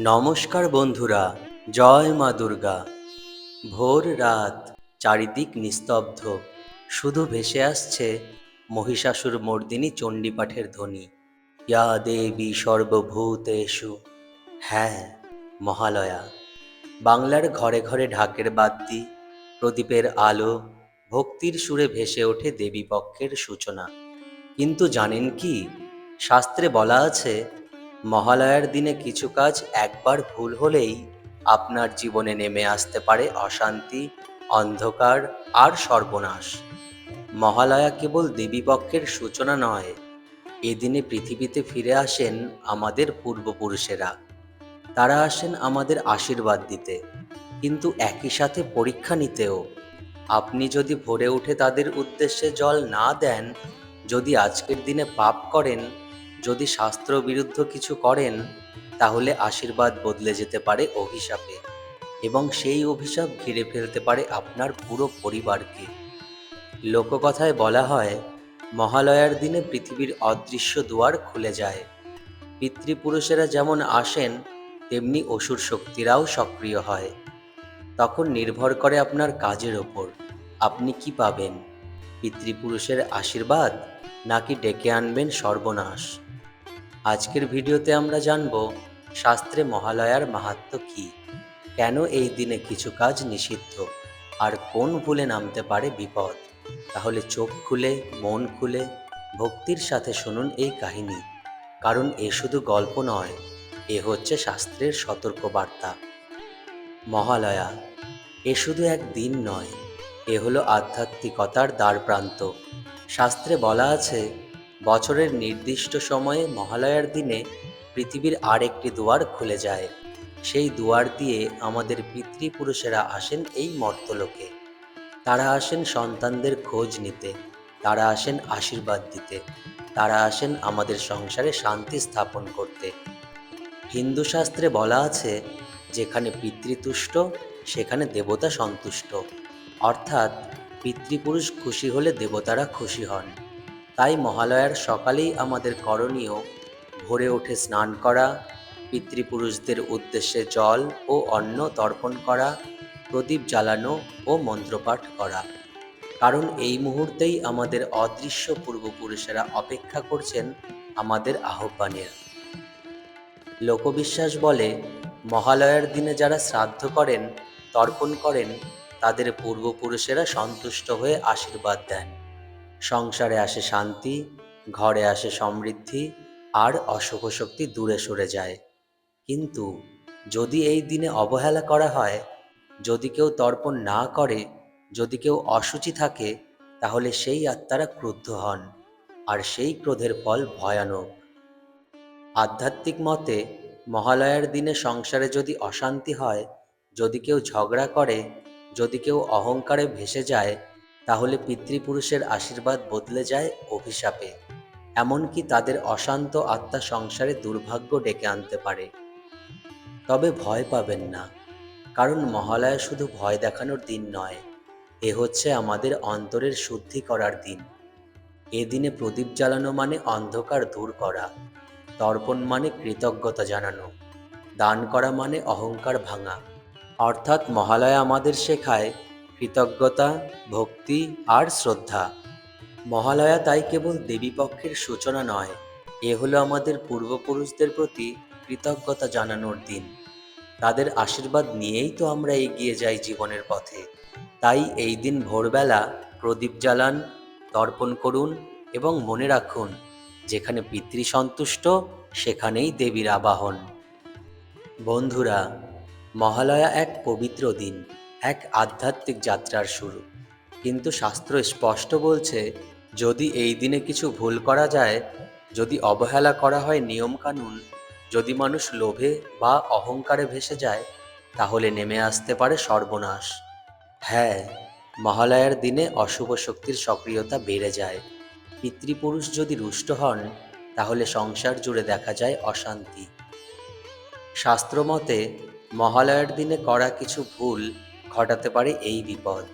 নমস্কার বন্ধুরা, জয় মা দুর্গা। ভোর রাত, চারিদিক নিস্তব্ধ, শুধু ভেসে আসছে মহিষাসুর মর্দিনী চণ্ডীপাঠের ধ্বনি। ইয়া দেবী সর্বভূতেষু। হ্যাঁ, মহালয়া। বাংলার ঘরে ঘরে ঢাকের বাদ্যি, প্রদীপের আলো, ভক্তির সুরে ভেসে ওঠে দেবীপক্ষের সূচনা। কিন্তু জানেন কি, শাস্ত্রে বলা আছে মহালয়ার দিনে কিছু কাজ একবার ভুল হলেই আপনার জীবনে নেমে আসতে পারে অশান্তি, অন্ধকার আর সর্বনাশ। মহালয়া কেবল দেবীপক্ষের সূচনা নয়, এদিনে পৃথিবীতে ফিরে আসেন আমাদের পূর্বপুরুষেরা। তারা আসেন আমাদের আশীর্বাদ দিতে, কিন্তু একই সাথে পরীক্ষা নিতেও। আপনি যদি ভোরে উঠে তাদের উদ্দেশ্যে জল না দেন, যদি আজকের দিনে পাপ করেন, যদি শাস্ত্র বিরুদ্ধ কিছু করেন, তাহলে আশীর্বাদ বদলে যেতে পারে অভিশাপে, এবং সেই অভিশাপ ঘিরে ফেলতে পারে আপনার পুরো পরিবারকে। লোককথায় বলা হয়, মহালয়ার দিনে পৃথিবীর অদৃশ্য দুয়ার খুলে যায়। পিতৃপুরুষেরা যেমন আসেন, তেমনি অসুর শক্তিরাও সক্রিয় হয়। তখন নির্ভর করে আপনার কাজের ওপর। আপনি কি পাবেন, পিতৃপুরুষের আশীর্বাদ নাকি ডেকে আনবেন সর্বনাশ? আজকের ভিডিওতে আমরা জানব শাস্ত্রে মহালয়ার মাহাত্ম্য কী, কেন এই দিনে কিছু কাজ নিষিদ্ধ, আর কোন ভুলে নামতে পারে বিপদ। তাহলে চোখ খুলে, মন খুলে, ভক্তির সাথে শুনুন এই কাহিনী, কারণ এ শুধু গল্প নয়, এ হচ্ছে শাস্ত্রের সতর্কবার্তা। মহালয়া এ শুধু এক দিন নয়, এ হলো আধ্যাত্মিকতার দ্বারপ্রান্ত। শাস্ত্রে বলা আছে, বছরের নির্দিষ্ট সময়ে মহালয়ার দিনে পৃথিবীর আরেকটি দুয়ার খুলে যায়। সেই দুয়ার দিয়ে আমাদের পিতৃপুরুষেরা আসেন এই মর্তলোকে। তারা আসেন সন্তানদের খোঁজ নিতে, তারা আসেন আশীর্বাদ দিতে, তারা আসেন আমাদের সংসারে শান্তি স্থাপন করতে। হিন্দু শাস্ত্রে বলা আছে, যেখানে পিতৃতুষ্ট সেখানে দেবতা সন্তুষ্ট। অর্থাৎ পিতৃপুরুষ খুশি হলে দেবতারা খুশি হন। তাই মহালয়ার সকালেই আমাদের করণীয় ভোরে উঠে স্নান করা, পিতৃপুরুষদের উদ্দেশ্যে জল ও অন্ন তর্পণ করা, প্রদীপ জ্বালানো ও মন্ত্রপাঠ করা। কারণ এই মুহূর্তেই আমাদের অদৃশ্য পূর্বপুরুষেরা অপেক্ষা করছেন আমাদের আহ্বানের। লোকবিশ্বাস বলে, মহালয়ার দিনে যারা শ্রাদ্ধ করেন, তর্পণ করেন, তাদের পূর্বপুরুষেরা সন্তুষ্ট হয়ে আশীর্বাদ দেন। সংসারে আসে শান্তি, ঘরে আসে সমৃদ্ধি, আর অশুভ শক্তি দূরে সরে যায়। কিন্তু যদি এই দিনে অবহেলা করা হয়, যদি কেউ তর্পণ না করে, যদি কেউ অশুচি থাকে, তাহলে সেই আত্মারা ক্রুদ্ধ হন, আর সেই ক্রোধের ফল ভয়ানক। আধ্যাত্মিক মতে মহালয়ার দিনে সংসারে যদি অশান্তি হয়, যদি কেউ ঝগড়া করে, যদি কেউ অহংকারে ভেসে যায়, তাহলে পিতৃপুরুষের আশীর্বাদ বদলে যায় অভিশাপে। এমনকি তাদের অশান্ত আত্মা সংসারে দুর্ভাগ্য ডেকে আনতে পারে। তবে ভয় পাবেন না, কারণ মহালয়া শুধু ভয় দেখানোর দিন নয়, এ হচ্ছে আমাদের অন্তরের শুদ্ধি করার দিন। এ দিনে প্রদীপ জ্বালানো মানে অন্ধকার দূর করা, তর্পণ মানে কৃতজ্ঞতা জানানো, দান করা মানে অহংকার ভাঙা। অর্থাৎ মহালয়া আমাদের শেখায় কৃতজ্ঞতা, ভক্তি আর শ্রদ্ধা। মহালয়া তাই কেবল দেবীপক্ষের সূচনা নয়, এ হলো আমাদের পূর্বপুরুষদের প্রতি কৃতজ্ঞতা জানানোর দিন। তাদের আশীর্বাদ নিয়েই তো আমরা এগিয়ে যাই জীবনের পথে। তাই এই দিন ভোরবেলা প্রদীপ জ্বালান, তর্পণ করুন, এবং মনে রাখুন, যেখানে পিতৃ সন্তুষ্ট সেখানেই দেবীর আবাহন। বন্ধুরা, মহালয়া এক পবিত্র দিন, এক আধ্যাত্মিক যাত্রার শুরু। কিন্তু শাস্ত্র স্পষ্ট বলছে, যদি এই দিনে কিছু ভুল করা যায়, যদি অবহেলা করা হয় নিয়মকানুন, যদি মানুষ লোভে বা অহংকারে ভেসে যায়, তাহলে নেমে আসতে পারে সর্বনাশ। হ্যাঁ, মহালয়ার দিনে অশুভ শক্তির সক্রিয়তা বেড়ে যায়। পিতৃপুরুষ যদি রুষ্ট হন, তাহলে সংসার জুড়ে দেখা যায় অশান্তি। শাস্ত্রমতে মহালয়ার দিনে করা কিছু ভুল ঘটাতে পারে এই বিপদ: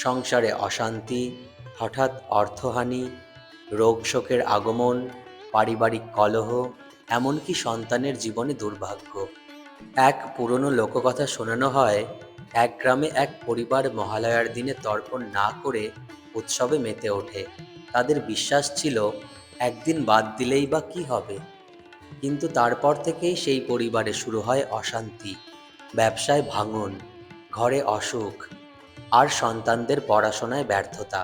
সংসারে অশান্তি, হঠাৎ অর্থহানি, রোগ শোকের আগমন, পারিবারিক কলহ, এমনকি সন্তানের জীবনে দুর্ভাগ্য। এক পুরনো লোককথা শোনানো হয়, এক গ্রামে এক পরিবার মহালয়ার দিনে তর্পণ না করে উৎসবে মেতে ওঠে। তাদের বিশ্বাস ছিল, একদিন বাদ দিলেই বা কী হবে। কিন্তু তারপর থেকেই সেই পরিবারে শুরু হয় অশান্তি, ব্যবসায় ভাঙন, ঘরে অসুখ, আর সন্তানদের পড়াশোনায় ব্যর্থতা।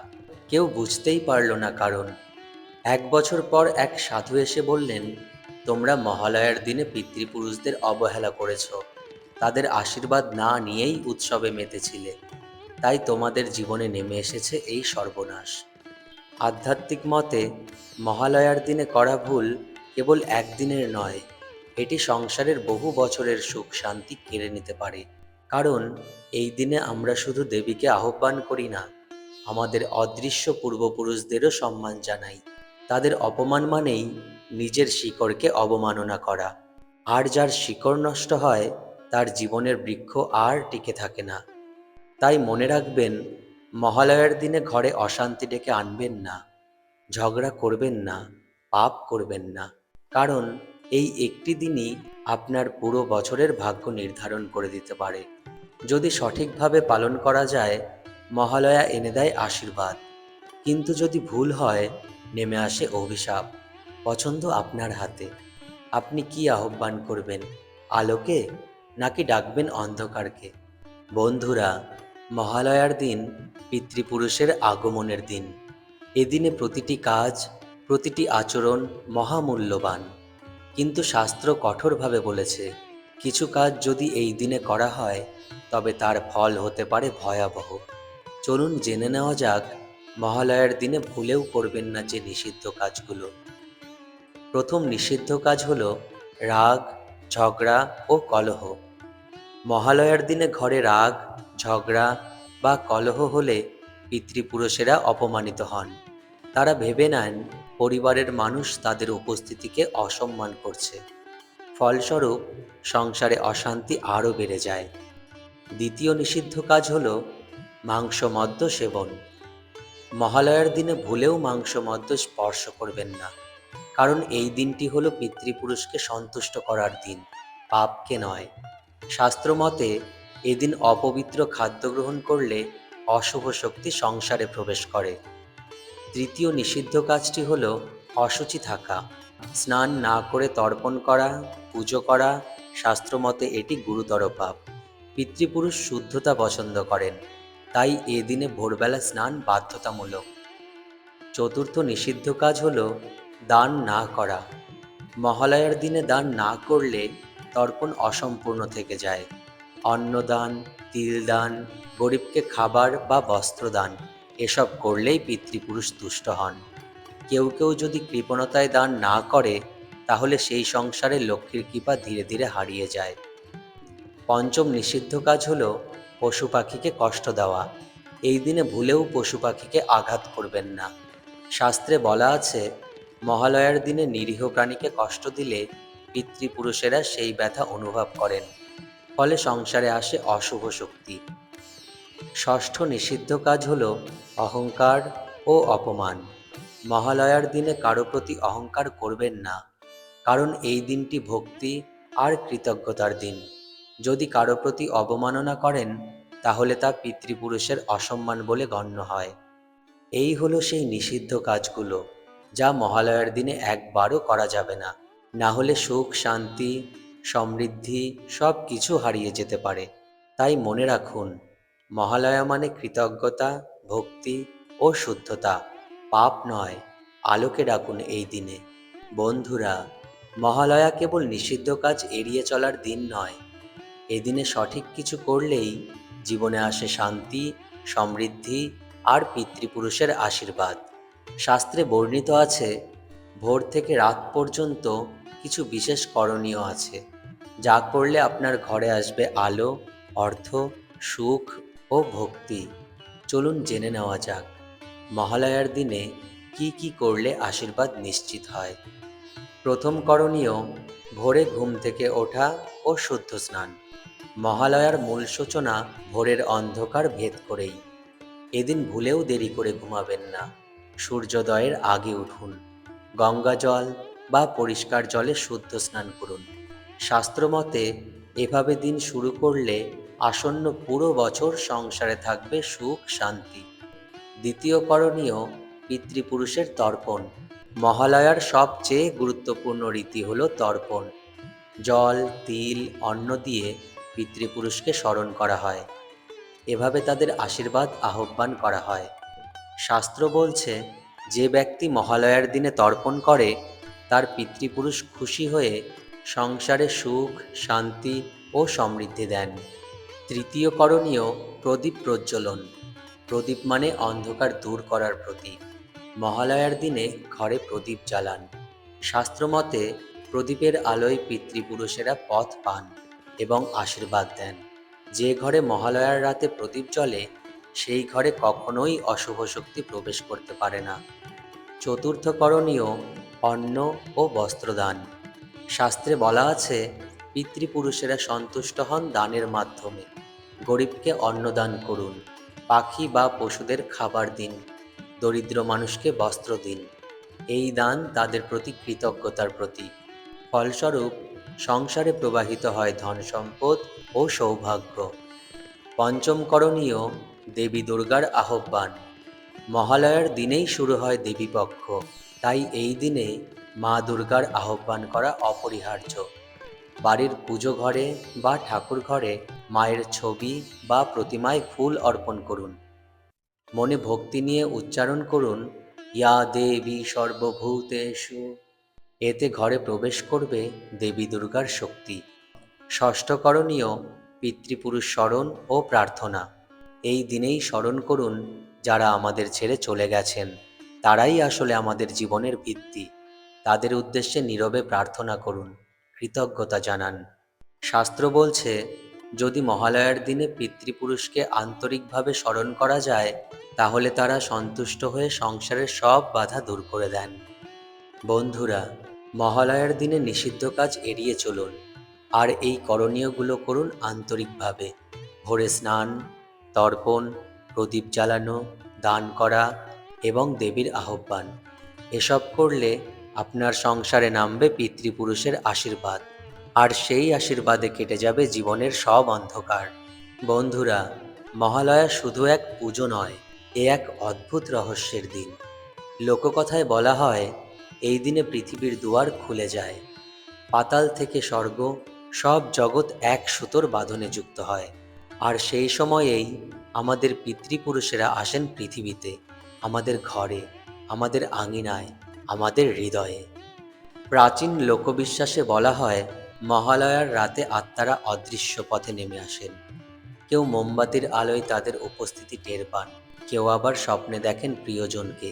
কেউ বুঝতেই পারল না কারণ। ১ বছর পর এক সাধু এসে বললেন, তোমরা মহালয়ার দিনে পিতৃপুরুষদের অবহেলা করেছ, তাদের আশীর্বাদ না নিয়েই উৎসবে মেতেছিলে, তাই তোমাদের জীবনে নেমে এসেছে এই সর্বনাশ। আধ্যাত্মিক মতে মহালয়ার দিনে করা ভুল কেবল একদিনের নয়, এটি সংসারের বহু বছরের সুখ শান্তি কেড়ে নিতে পারে। কারণ এই দিনে আমরা শুধু দেবীকে আহ্বান করি না, আমাদের অদৃশ্য পূর্বপুরুষদেরও সম্মান জানাই। তাদের অপমান মানেই নিজের শিকড়কে অবমাননা করা। আর যার শিকড় নষ্ট হয়, তার জীবনের বৃক্ষ আর টিকে থাকে না। তাই মনে রাখবেন, মহালয়ার দিনে ঘরে অশান্তি ডেকে আনবেন না, ঝগড়া করবেন না, পাপ করবেন না। কারণ এই একটি দিনই আপনার পুরো বছরের ভাগ্য নির্ধারণ করে দিতে পারে। যদি সঠিকভাবে পালন করা যায়, মহালয়া এনে দেয় আশীর্বাদ। কিন্তু যদি ভুল হয়, নেমে আসে অভিশাপ। পছন্দ আপনার হাতে। আপনি কি আহ্বান করবেন, আলোকে নাকি ডাকবেন অন্ধকারকে? বন্ধুরা, মহালয়ার দিন পিতৃপুরুষের আগমনের দিন। এদিনে প্রতিটি কাজ, প্রতিটি আচরণ মহামূল্যবান। কিন্তু শাস্ত্র কঠোরভাবে বলেছে, কিছু কাজ যদি এই দিনে করা হয়, তবে তার ফল হতে পারে ভয়াবহ। চলুন জেনে নেওয়া যাক, মহালয়ার দিনে ভুলেও করবেন না যে নিষিদ্ধ কাজগুলো। প্রথম নিষিদ্ধ কাজ হলো রাগ, ঝগড়া ও কলহ। মহালয়ার দিনে ঘরে রাগ, ঝগড়া বা কলহ হলে পিতৃপুরুষেরা অপমানিত হন। তারা ভেবে নেন পরিবারের মানুষ তাদের উপস্থিতিকে অসম্মান করছে। ফলস্বরূপ সংসারে অশান্তি আরও বেড়ে যায়। দ্বিতীয় নিষিদ্ধ কাজ হল মাংসমদ্য সেবন। মহালয়ার দিনে ভুলেও মাংসমদ্য স্পর্শ করবেন না, কারণ এই দিনটি হলো পিতৃপুরুষকে সন্তুষ্ট করার দিন, পাপকে নয়। শাস্ত্রমতে এদিন অপবিত্র খাদ্য গ্রহণ করলে অশুভ শক্তি সংসারে প্রবেশ করে। তৃতীয় নিষিদ্ধ কাজটি হল অশুচি থাকা। স্নান না করে তর্পণ করা, পুজো করা, শাস্ত্রমতে এটি গুরুতর পাপ। পিতৃপুরুষ শুদ্ধতা পছন্দ করেন, তাই এদিনে ভোরবেলা স্নান বাধ্যতামূলক। চতুর্থ নিষিদ্ধ কাজ হল দান না করা। মহালয়ার দিনে দান না করলে তর্পণ অসম্পূর্ণ থেকে যায়। অন্নদান, তিলদান, গরিবকে খাবার বা বস্ত্রদান এসব করলেই পিতৃপুরুষ তুষ্ট হন। কেউ কেউ যদি কৃপণতায় দান না করে, তাহলে সেই সংসারে লক্ষ্মীর কৃপা ধীরে ধীরে হারিয়ে যায়। পঞ্চম নিষিদ্ধ কাজ হল পশু পাখিকে কষ্ট দেওয়া। এই দিনে ভুলেও পশু পাখিকে আঘাত করবেন না। শাস্ত্রে বলা আছে, মহালয়ার দিনে নিরীহ প্রাণীকে কষ্ট দিলে পিতৃপুরুষেরা সেই ব্যথা অনুভব করেন, ফলে সংসারে আসে অশুভ শক্তি। ষষ্ঠ নিষিদ্ধ কাজ হল অহংকার ও অপমান। মহালয়ার দিনে কারো প্রতি অহংকার করবেন না, কারণ এই দিনটি ভক্তি আর কৃতজ্ঞতার দিন। যদি কারো প্রতি অবমাননা করেন, তাহলে তা পিতৃপুরুষের অসম্মান বলে গণ্য হয়। এই হলো সেই নিষিদ্ধ কাজগুলো, যা মহালয়ার দিনে একবারও করা যাবে না। না হলে সুখ শান্তি, সমৃদ্ধি সব কিছু হারিয়ে যেতে পারে। তাই মনে রাখুন, মহালয়া মানে কৃতজ্ঞতা, ভক্তি ও শুদ্ধতা, পাপ নয়। আলোকে ডাকুন এই দিনে। বন্ধুরা, মহালয়া কেবল নিষিদ্ধ কাজ এড়িয়ে চলার দিন নয়, এদিনে সঠিক কিছু করলেই জীবনে আসে শান্তি, সমৃদ্ধি আর পিতৃপুরুষের আশীর্বাদ। শাস্ত্রে বর্ণিত আছে, ভোর থেকে রাত পর্যন্ত কিছু বিশেষ করণীয় আছে, যা করলে আপনার ঘরে আসবে আলো, অর্থ, সুখ ও ভক্তি। চলুন জেনে নেওয়া যাক, মহালয়ার দিনে কি কি করলে আশীর্বাদ নিশ্চিত হয়। প্রথম করণীয়, ভোরে ঘুম থেকে ওঠা ও শুদ্ধ স্নান। মহালয়ার মূল সূচনা ভোরের অন্ধকার ভেদ করেই। এদিন ভুলেও দেরি করে ঘুমাবেন না, সূর্যোদয়ের আগে উঠুন। গঙ্গা জল বা পরিষ্কার জলে শুদ্ধ স্নান করুন। শাস্ত্রমতে এভাবে দিন শুরু করলে আসন্ন পুরো বছর সংসারে থাকবে সুখ শান্তি। দ্বিতীয় করণীয়, পিতৃপুরুষের তর্পণ। মহালয়ার সবচেয়ে গুরুত্বপূর্ণ রীতি হল তর্পণ। জল, তিল, অন্ন দিয়ে পিতৃপুরুষকে স্মরণ করা হয়। এভাবে তাদের আশীর্বাদ আহ্বান করা হয়। শাস্ত্র বলছে, যে ব্যক্তি মহালয়ার দিনে তর্পণ করে তার পিতৃপুরুষ খুশি হয়ে সংসারে সুখ শান্তি ও সমৃদ্ধি দেন। তৃতীয় করণীয়, প্রদীপ প্রজ্বলন। প্রদীপ মানে অন্ধকার দূর করার প্রতীক। মহালয়ার দিনে ঘরে প্রদীপ জ্বালান। শাস্ত্রমতে প্রদীপের আলোয় পিতৃপুরুষেরা পথ পান এবং আশীর্বাদ দেন। যে ঘরে মহালয়ার রাতে প্রদীপ জ্বলে সেই ঘরে কখনোই অশুভ শক্তি প্রবেশ করতে পারে না। চতুর্থ করণীয়, অন্ন ও বস্ত্রদান। শাস্ত্রে বলা আছে, পিতৃপুরুষেরা সন্তুষ্ট হন দানের মাধ্যমে। গরিবকে অন্নদান করুন, পাখি বা পশুদের খাবার দিন, দরিদ্র মানুষকে বস্ত্র দিন। এই দান তাদের প্রতি কৃতজ্ঞতার প্রতীক। ফলস্বরূপ সংসারে প্রবাহিত হয় ধন সম্পদ ও সৌভাগ্য। পঞ্চম করণীয়, দেবী দুর্গার আহ্বান। মহালয়ার দিনেই শুরু হয় দেবীপক্ষ, তাই এই দিনে মা দুর্গার আহ্বান করা অপরিহার্য। বাড়ির পুজো ঘরে বা ঠাকুর ঘরে মায়ের ছবি বা প্রতিমায় ফুল অর্পণ করুন। মনে ভক্তি নিয়ে উচ্চারণ করুন, ইয়া দেবী সর্বভূতেষু। এতে ঘরে প্রবেশ করবে দেবী দুর্গার শক্তি। ষষ্ঠ করণীয়, পিতৃপুরুষ স্মরণ ও প্রার্থনা। এই দিনেই স্মরণ করুন যারা আমাদের ছেড়ে চলে গেছেন। তারাই আসলে আমাদের জীবনের ভিত্তি। তাদের উদ্দেশ্যে নীরবে প্রার্থনা করুন, কৃতজ্ঞতা জানান। শাস্ত্র বলছে, যদি মহালয়ার দিনে পিতৃপুরুষকে আন্তরিকভাবে স্মরণ করা যায় তাহলে তারা সন্তুষ্ট হয়ে সংসারের সব বাধা দূর করে দেন। বন্ধুরা, মহালয়ার দিনে নিষিদ্ধ কাজ এড়িয়ে চলুন আর এই করণীয়গুলো করুন আন্তরিকভাবে। ভোরে স্নান, তর্পণ, প্রদীপ জ্বালানো, দান করা এবং দেবীর আহ্বান। এসব করলে আপনার সংসারে নামবে পিতৃপুরুষের আশীর্বাদ, আর সেই আশীর্বাদে কেটে যাবে জীবনের সব অন্ধকার। বন্ধুরা, মহালয়া শুধু এক পুজো নয়, এ এক অদ্ভুত রহস্যের দিন। লোককথায় বলা হয়, এই দিনে পৃথিবীর দুয়ার খুলে যায়। পাতাল থেকে স্বর্গ, সব জগৎ এক সুতোর বাঁধনে যুক্ত হয়। আর সেই সময়েই আমাদের পিতৃপুরুষেরা আসেন পৃথিবীতে, আমাদের ঘরে, আমাদের আঙিনায়, আমাদের হৃদয়ে। প্রাচীন লোকবিশ্বাসে বলা হয়, মহালয়ার রাতে আত্মারা অদৃশ্য পথে নেমে আসেন। কেউ মোমবাতির আলোয় তাদের উপস্থিতি টের পান, কেউ আবার স্বপ্নে দেখেন প্রিয়জনকে।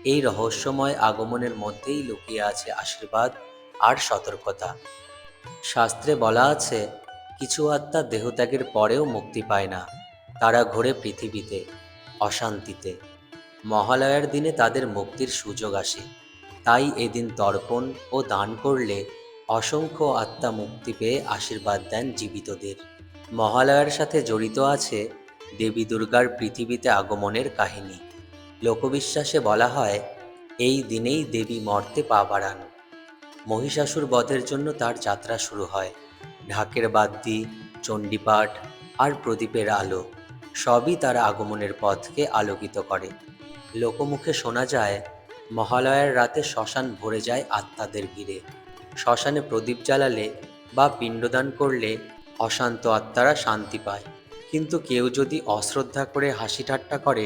এই রহস্যময় আগমনের মধ্যেই লুকিয়ে আছে আশীর্বাদ আর সতর্কতা। শাস্ত্রে বলা আছে, কিছু আত্মা দেহত্যাগের পরেও মুক্তি পায় না। তারা ঘোরে পৃথিবীতে, অশান্তিতে। মহালয়ার দিনে তাদের মুক্তির সুযোগ আসে। তাই এদিন তর্পণ ও দান করলে অসংখ্য আত্মা মুক্তি পেয়ে আশীর্বাদ দেন জীবিতদের। মহালয়ার সাথে জড়িত আছে দেবী দুর্গার পৃথিবীতে আগমনের কাহিনী। লোকবিশ্বাসে বলা হয়, এই দিনেই দেবী মর্তে পা বাড়ান। মহিষাসুর বধের জন্য তার যাত্রা শুরু হয়। ঢাকের বাদ্যি, চণ্ডীপাঠ আর প্রদীপের আলো সবই তার আগমনের পথকে আলোকিত করে। লোকমুখে শোনা যায়, মহালয়ার রাতে শ্মশান ভরে যায় আত্মাদের ভিড়ে। শ্মশানে প্রদীপ জ্বালালে বা পিণ্ডদান করলে অশান্ত আত্মারা শান্তি পায়। কিন্তু কেউ যদি অশ্রদ্ধা করে হাসি ঠাট্টা করে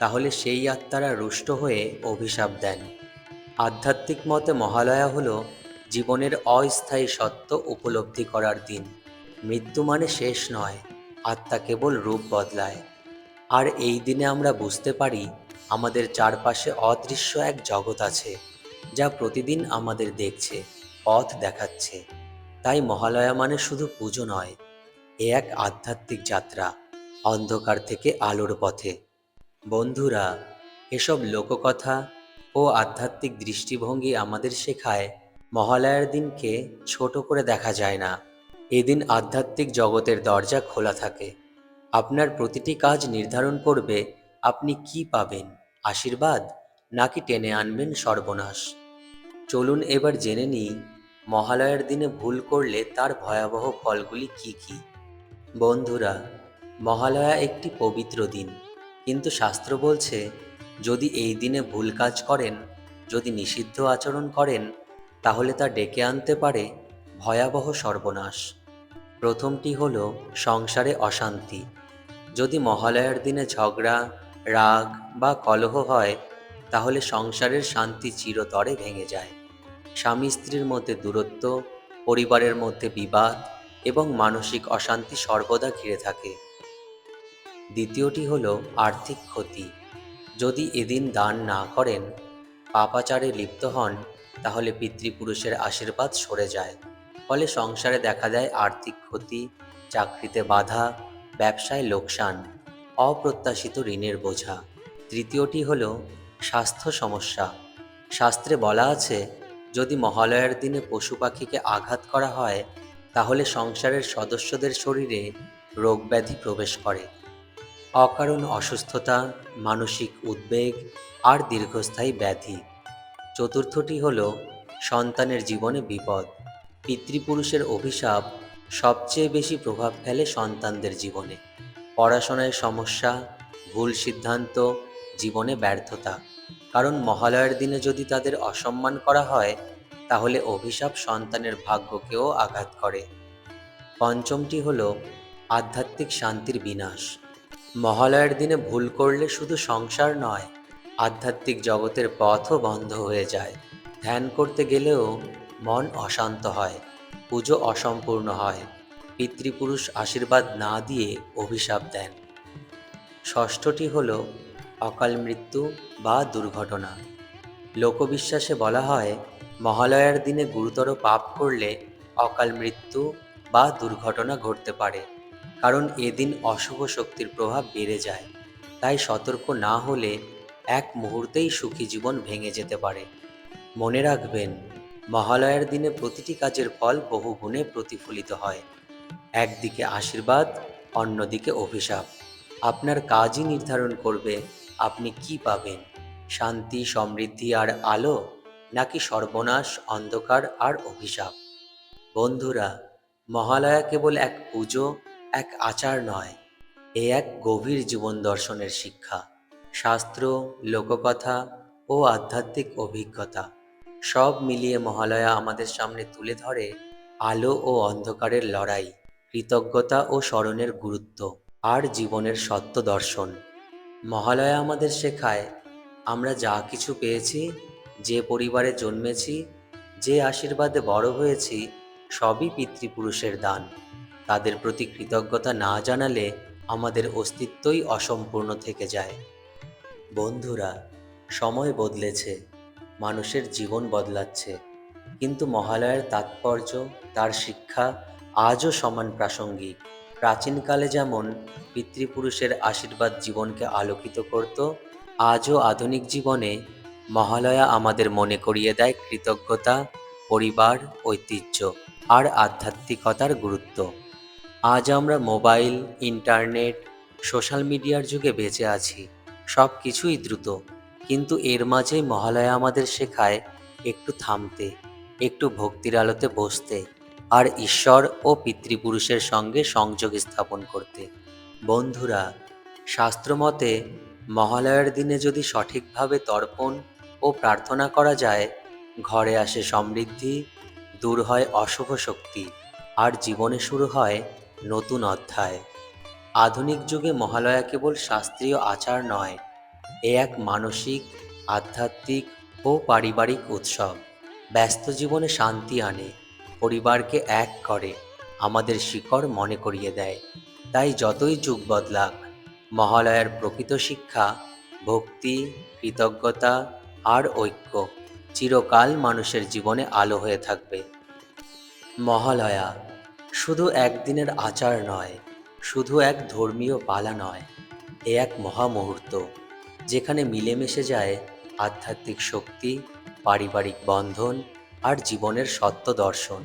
তাহলে সেই আত্মারা রুষ্ট হয়ে অভিশাপ দেন। আধ্যাত্মিক মতে মহালয়া হল জীবনের অস্থায়ী সত্য উপলব্ধি করার দিন। মৃত্যু মানে শেষ নয়, আত্মা কেবল রূপ বদলায়। আর এই দিনে আমরা বুঝতে পারি, আমাদের চারপাশে অদৃশ্য এক জগৎ আছে যা প্রতিদিন আমাদের দেখছে, পথ দেখাচ্ছে। তাই মহালয়া মানে শুধু পুজো নয়, এ এক আধ্যাত্মিক যাত্রা, অন্ধকার থেকে আলোর পথে। বন্ধুরা, এসব লোককথা ও আধ্যাত্মিক দৃষ্টিভঙ্গি আমাদের শেখায়, মহালয়ার দিনকে ছোট করে দেখা যায় না। এদিন আধ্যাত্মিক জগতের দরজা খোলা থাকে। আপনার প্রতিটি কাজ নির্ধারণ করবে আপনি কি পাবেন, আশীর্বাদ নাকি টেনে আনবেন সর্বনাশ। চলুন এবার জেনে নিই, মহালয়ার দিনে ভুল করলে তার ভয়াবহ ফলগুলি কি কি? বন্ধুরা, মহালয়া একটি পবিত্র দিন, কিন্তু শাস্ত্র বলছে যদি এই দিনে ভুল কাজ করেন, যদি নিষিদ্ধ আচরণ করেন, তাহলে তা ডেকে আনতে পারে ভয়াবহ সর্বনাশ। প্রথমটি হল সংসারে অশান্তি। যদি মহালয়ার দিনে ঝগড়া, রাগ বা কলহ হয়, তাহলে সংসারের শান্তি চিরতরে ভেঙে যায়। স্বামী স্ত্রীর মধ্যে দূরত্ব, পরিবারের মধ্যে বিবাদ এবং মানসিক অশান্তি সর্বদা ঘিরে থাকে। দ্বিতীয়টি হল আর্থিক ক্ষতি। যদি এদিন দান না করেন, পাপাচারে লিপ্ত হন, তাহলে পিতৃপুরুষের আশীর্বাদ সরে যায়। ফলে সংসারে দেখা দেয় আর্থিক ক্ষতি, চাকরিতে বাধা, ব্যবসায় লোকসান, অপ্রত্যাশিত ঋণের বোঝা। তৃতীয়টি হল স্বাস্থ্য সমস্যা। শাস্ত্রে বলা আছে, যদি মহালয়ার দিনে পশু পাখিকে আঘাত করা হয়, তাহলে সংসারের সদস্যদের শরীরে রোগব্যাধি প্রবেশ করে। অকারণ অসুস্থতা, মানসিক উদ্বেগ আর দীর্ঘস্থায়ী ব্যাধি। চতুর্থটি হল সন্তানের জীবনে বিপদ। পিতৃপুরুষের অভিশাপ সবচেয়ে বেশি প্রভাব ফেলে সন্তানদের জীবনে। পড়াশোনায় সমস্যা, ভুল সিদ্ধান্ত, জীবনে ব্যর্থতা। কারণ মহালয়ার দিনে যদি তাদের অসম্মান করা হয়, তাহলে অভিশাপ সন্তানের ভাগ্যকেও আঘাত করে। পঞ্চমটি হল আধ্যাত্মিক শান্তির বিনাশ। মহালয়ার দিনে ভুল করলে শুধু সংসার নয়, আধ্যাত্মিক জগতের পথও বন্ধ হয়ে যায়। ধ্যান করতে গেলেও মন অশান্ত হয়, পুজো অসম্পূর্ণ হয়, পিতৃপুরুষ আশীর্বাদ না দিয়ে অভিশাপ দেন। ষষ্ঠটি হল অকাল মৃত্যু বা দুর্ঘটনা। লোকবিশ্বাসে বলা হয়, মহালয়ার দিনে গুরুতর পাপ করলে অকাল মৃত্যু বা দুর্ঘটনা ঘটতে পারে। কারণ এদিন অশুভ শক্তির প্রভাব বেড়ে যায়। তাই সতর্ক না হলে এক মুহূর্তেই সুখী জীবন ভেঙে যেতে পারে। মনে রাখবেন, মহালয়ার দিনে প্রতিটি কাজের ফল বহু গুণে প্রতিফলিত হয়। একদিকে আশীর্বাদ, অন্যদিকে অভিশাপ। আপনার কাজই নির্ধারণ করবে আপনি কি পাবেন, শান্তি, সমৃদ্ধি আর আলো, নাকি সর্বনাশ, অন্ধকার আর অভিশাপ। বন্ধুরা, মহালয়া কেবল এক পুজো, এক আচার নয়, এ এক গভীর জীবন দর্শনের শিক্ষা। শাস্ত্র, লোককথা ও আধ্যাত্মিক অভিজ্ঞতা সব মিলিয়ে মহালয়া আমাদের সামনে তুলে ধরে আলো ও অন্ধকারের লড়াই, কৃতজ্ঞতা ও স্মরণের গুরুত্ব, আর জীবনের সত্য দর্শন। মহালয়া আমাদের শেখায়, আমরা যা কিছু পেয়েছি, যে পরিবারে জন্মেছি, যে আশীর্বাদে বড় হয়েছি, সবই পিতৃপুরুষের দান। তাদের প্রতি কৃতজ্ঞতা না জানালে আমাদের অস্তিত্বই অসম্পূর্ণ থেকে যায়। বন্ধুরা, সময় বদলেছে, মানুষের জীবন বদলাচ্ছে, কিন্তু মহালয়ার তাৎপর্য, তার শিক্ষা আজও সমান প্রাসঙ্গিক। প্রাচীনকালে যেমন পিতৃপুরুষের আশীর্বাদ জীবনকে আলোকিত করত, আজও আধুনিক জীবনে মহালয়া আমাদের মনে করিয়ে দেয় কৃতজ্ঞতা, পরিবার, ঐতিহ্য আর আধ্যাত্মিকতার গুরুত্ব। আজ আমরা মোবাইল, ইন্টারনেট, সোশ্যাল মিডিয়ার যুগে বেঁচে আছি। সব কিছুই দ্রুত, কিন্তু এর মাঝেই মহালয়া আমাদের শেখায় একটু থামতে, একটু ভক্তির আলোতে বসতে, আর ঈশ্বর ও পিতৃপুরুষের সঙ্গে সংযোগ স্থাপন করতে। বন্ধুরা, শাস্ত্রমতে মহালয়ার দিনে যদি সঠিকভাবে তর্পণ ও প্রার্থনা করা যায়, ঘরে আসে সমৃদ্ধি, দূর হয় অশুভ শক্তি, আর জীবনে শুরু হয় নতুন অধ্যায়। আধুনিক যুগে মহালয়া কেবল শাস্ত্রীয় আচার নয়, এ এক মানসিক, আধ্যাত্মিক ও পারিবারিক উৎসব। ব্যস্ত জীবনে শান্তি আনে, পরিবারকে এক করে, আমাদের শিকড় মনে করিয়ে দেয়। তাই যতই যুগ বদলাক, মহালয়ার প্রকৃত শিক্ষা, ভক্তি, কৃতজ্ঞতা আর ঐক্য চিরকাল মানুষের জীবনে আলো হয়ে থাকবে। মহালয়া শুধু একদিনের আচার নয়, শুধু এক ধর্মীয় পালা নয়, এ এক মহামুহূর্ত, যেখানে মিলেমিশে যায় আধ্যাত্মিক শক্তি, পারিবারিক বন্ধন আর জীবনের সত্য দর্শন।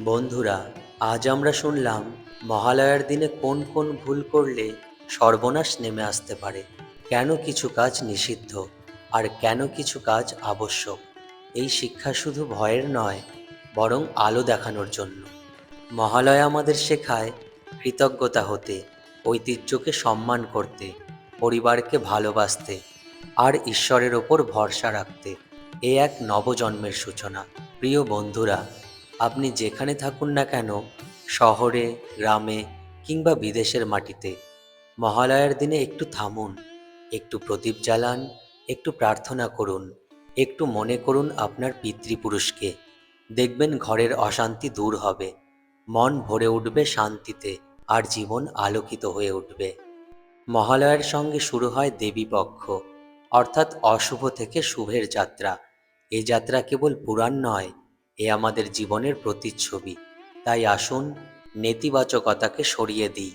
বন্ধুরা, আজ আমরা শুনলাম মহালয়ার দিনে কোন কোন ভুল করলে সর্বনাশ নেমে আসতে পারে, কেন কিছু কাজ নিষিদ্ধ আর কেন কিছু কাজ আবশ্যক। এই শিক্ষা শুধু ভয়ের নয়, বরং আলো দেখানোর জন্য। মহালয়া আমাদের শেখায় কৃতজ্ঞতা হতে, ঐতিহ্যকে সম্মান করতে, পরিবারকে ভালোবাসতে আর ঈশ্বরের ওপর ভরসা রাখতে। এ এক নবজন্মের সূচনা। প্রিয় বন্ধুরা, আপনি যেখানে থাকুন না কেন, শহরে, গ্রামে কিংবা বিদেশের মাটিতে, মহালয়ার দিনে একটু থামুন, একটু প্রদীপ জ্বালান, একটু প্রার্থনা করুন, একটু মনে করুন আপনার পিতৃপুরুষকে। দেখবেন ঘরের অশান্তি দূর হবে, মন ভরে উঠবে শান্তিতে, আর জীবন আলোকিত হয়ে উঠবে। মহালয়ার সঙ্গে শুরু হয় দেবীপক্ষ, অর্থাৎ অশুভ থেকে শুভের যাত্রা। এই যাত্রা কেবল পুরাণ নয়, এ আমাদের জীবনের প্রতিচ্ছবি। তাই আসুন নেতিবাচকতাকে সরিয়ে দিই,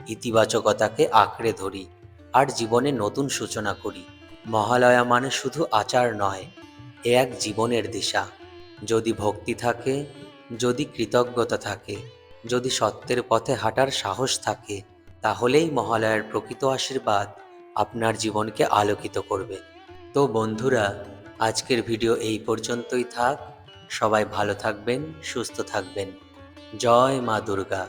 ইতিবাচকতাকে আঁকড়ে ধরি আর জীবনে নতুন সূচনা করি। মহালয়া মানে শুধু আচার নয়, এ এক জীবনের দিশা। যদি ভক্তি থাকে, যদি কৃতজ্ঞতা থাকে, যদি সত্যের পথে হাঁটার সাহস থাকে, তাহলেই মহালয়ার প্রকৃত আশীর্বাদ আপনার জীবনকে আলোকিত করবে। তো বন্ধুরা, আজকের ভিডিও এই পর্যন্তই থাক। সবাই ভালো থাকবেন, সুস্থ থাকবেন। জয় মা দুর্গা।